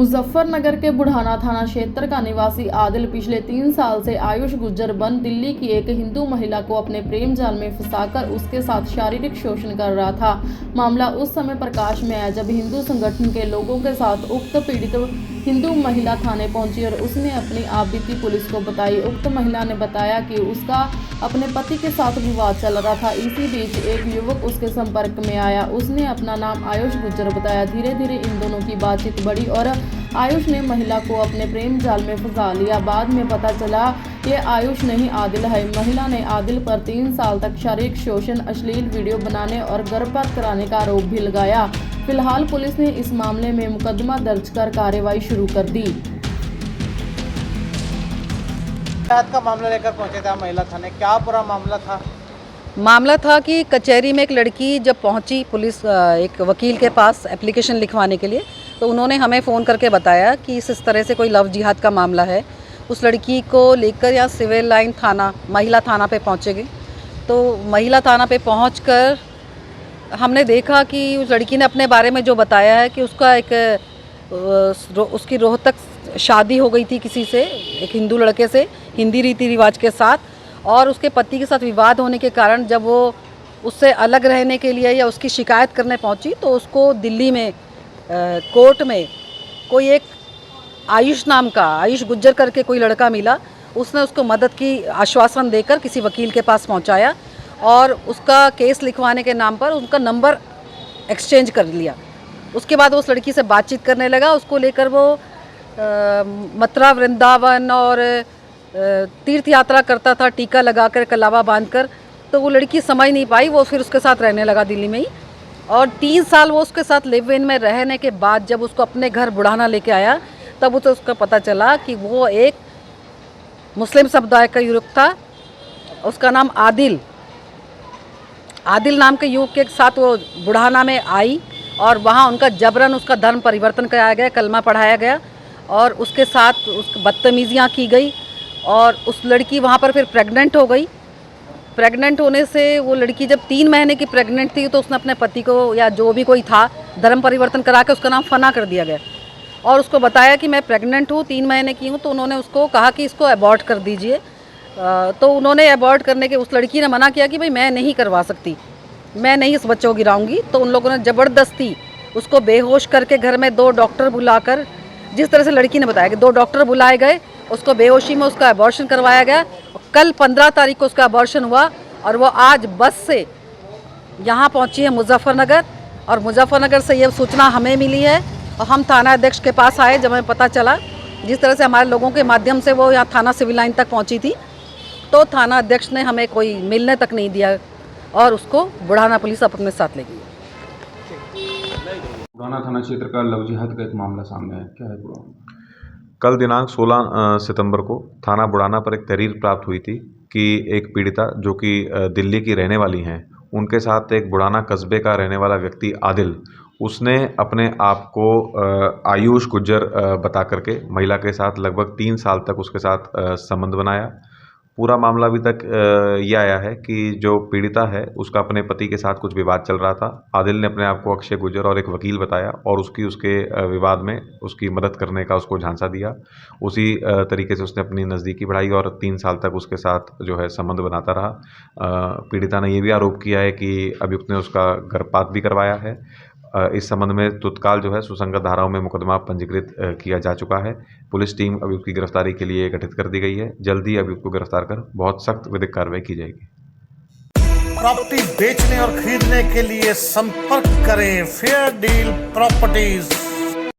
मुजफ्फरनगर के बुढ़ाना थाना क्षेत्र का निवासी आदिल पिछले 3 साल से आयुष गुज्जर बन दिल्ली की एक हिंदू महिला को अपने प्रेम जाल में फंसाकर उसके साथ शारीरिक शोषण कर रहा था। मामला उस समय प्रकाश में आया जब हिंदू संगठन के लोगों के साथ उक्त पीड़ित हिंदू महिला थाने पहुंची और उसने अपनी आपबीती पुलिस को बताई। उक्त महिला ने बताया कि उसका अपने पति के साथ विवाद चल रहा था। इसी बीच एक युवक उसके संपर्क में आया। उसने अपना नाम आयुष गुज्जर बताया। धीरे धीरे इन दोनों की बातचीत बढ़ी और आयुष ने महिला को अपने प्रेम जाल में फंसा लिया। बाद में पता चला ये आयुष नहीं आदिल है। महिला ने आदिल पर 3 साल तक शारीरिक शोषण, अश्लील वीडियो बनाने और गर्भपात कराने का आरोप भी लगाया। फिलहाल पुलिस ने इस मामले में मुकदमा दर्ज कर कार्रवाई शुरू कर दी। का मामला लेकर पहुंचे थे महिला थाने, क्या पूरा मामला था? मामला था कि कचहरी में एक लड़की जब पहुंची पुलिस एक वकील के पास एप्लीकेशन लिखवाने के लिए, तो उन्होंने हमें फ़ोन करके बताया कि इस तरह से कोई लव जिहाद का मामला है। उस लड़की को लेकर यहाँ सिविल लाइन थाना, महिला थाना पे पहुँचेगी। तो महिला थाना पे पहुँचकर हमने देखा कि उस लड़की ने अपने बारे में जो बताया है कि उसका उसकी रोहतक शादी हो गई थी किसी से, एक हिंदू लड़के से, हिंदी रीति रिवाज के साथ, और उसके पति के साथ विवाद होने के कारण जब वो उससे अलग रहने के लिए या उसकी शिकायत करने पहुंची तो उसको दिल्ली में कोर्ट में कोई एक आयुष नाम का, आयुष गुज्जर करके कोई लड़का मिला। उसने उसको मदद की आश्वासन देकर किसी वकील के पास पहुंचाया और उसका केस लिखवाने के नाम पर उनका नंबर एक्सचेंज कर लिया। उसके बाद वो उस लड़की से बातचीत करने लगा। उसको लेकर वो मथुरा, वृंदावन और तीर्थ यात्रा करता था, टीका लगाकर, कलावा बांधकर। तो वो लड़की समझ नहीं पाई, वो फिर उसके साथ रहने लगा दिल्ली में ही। और 3 साल वो उसके साथ लिव इन में रहने के बाद जब उसको अपने घर बुढ़ाना लेके आया, तब उसे उसका पता चला कि वो एक मुस्लिम समुदाय का युवक था। उसका नाम आदिल नाम के युवक के साथ वो बुढ़ाना में आई और वहाँ उनका जबरन उसका धर्म परिवर्तन कराया गया, कलमा पढ़ाया गया और उसके साथ बदतमीजियाँ की गई। और उस लड़की वहाँ पर फिर प्रेग्नेंट हो गई। प्रेग्नेंट होने से वो लड़की जब 3 महीने की प्रेग्नेंट थी तो उसने अपने पति को, या जो भी कोई था, धर्म परिवर्तन करा के उसका नाम फना कर दिया गया और उसको बताया कि मैं प्रेग्नेंट हूँ, 3 महीने की हूँ। तो उन्होंने उसको कहा कि इसको अबॉर्ट कर दीजिए। तो उन्होंने अबॉर्ट करने के, उस लड़की ने मना किया कि भाई मैं नहीं करवा सकती, मैं नहीं इस बच्चों को गिराऊंगी। तो उन लोगों ने ज़बरदस्ती उसको बेहोश करके घर में 2 डॉक्टर बुलाकर, जिस तरह से लड़की ने बताया कि 2 डॉक्टर बुलाए गए, उसको बेहोशी में उसका अबॉर्शन करवाया गया। कल 15 तारीख को उसका अबॉर्शन हुआ और वो आज बस से यहाँ पहुँची है मुजफ्फरनगर। और मुजफ्फरनगर से ये सूचना हमें मिली है और हम थाना अध्यक्ष के पास आए जब हमें पता चला। जिस तरह से हमारे लोगों के माध्यम से वो यहाँ थाना सिविल लाइन तक पहुँची थी, तो थाना अध्यक्ष ने हमें कोई मिलने तक नहीं दिया और उसको बुढ़ाना पुलिस अपने साथ ले गई। बुढ़ाना थाना क्षेत्र का लव जिहाद का एक मामला सामने है, क्या है पूरा? कल दिनांक 16 सितंबर को थाना बुढ़ाना पर एक तहरीर प्राप्त हुई थी कि एक पीड़िता जो कि दिल्ली की रहने वाली हैं, उनके साथ एक बुढ़ाना कस्बे का रहने वाला व्यक्ति आदिल, उसने अपने आप को आयुष गुज्जर बता करके महिला के साथ लगभग 3 साल तक उसके साथ संबंध बनाया। पूरा मामला अभी तक ये आया है कि जो पीड़िता है उसका अपने पति के साथ कुछ विवाद चल रहा था। आदिल ने अपने आप को अक्षय गुज्जर और एक वकील बताया और उसके विवाद में उसकी मदद करने का उसको झांसा दिया। उसी तरीके से उसने अपनी नज़दीकी बढ़ाई और 3 साल तक उसके साथ जो है संबंध बनाता रहा। पीड़िता ने ये भी आरोप किया है कि अभियुक्त ने उसका गर्भपात भी करवाया है। इस संबंध में तत्काल जो है सुसंगत धाराओं में मुकदमा पंजीकृत किया जा चुका है। पुलिस टीम अभियुक्त की गिरफ्तारी के लिए गठित कर दी गई है। जल्द ही अभियुक्त को गिरफ्तार कर बहुत सख्त विधिक कार्रवाई की जाएगी। प्रॉपर्टी बेचने और खरीदने के लिए संपर्क करें फेयर डील प्रॉपर्टीज।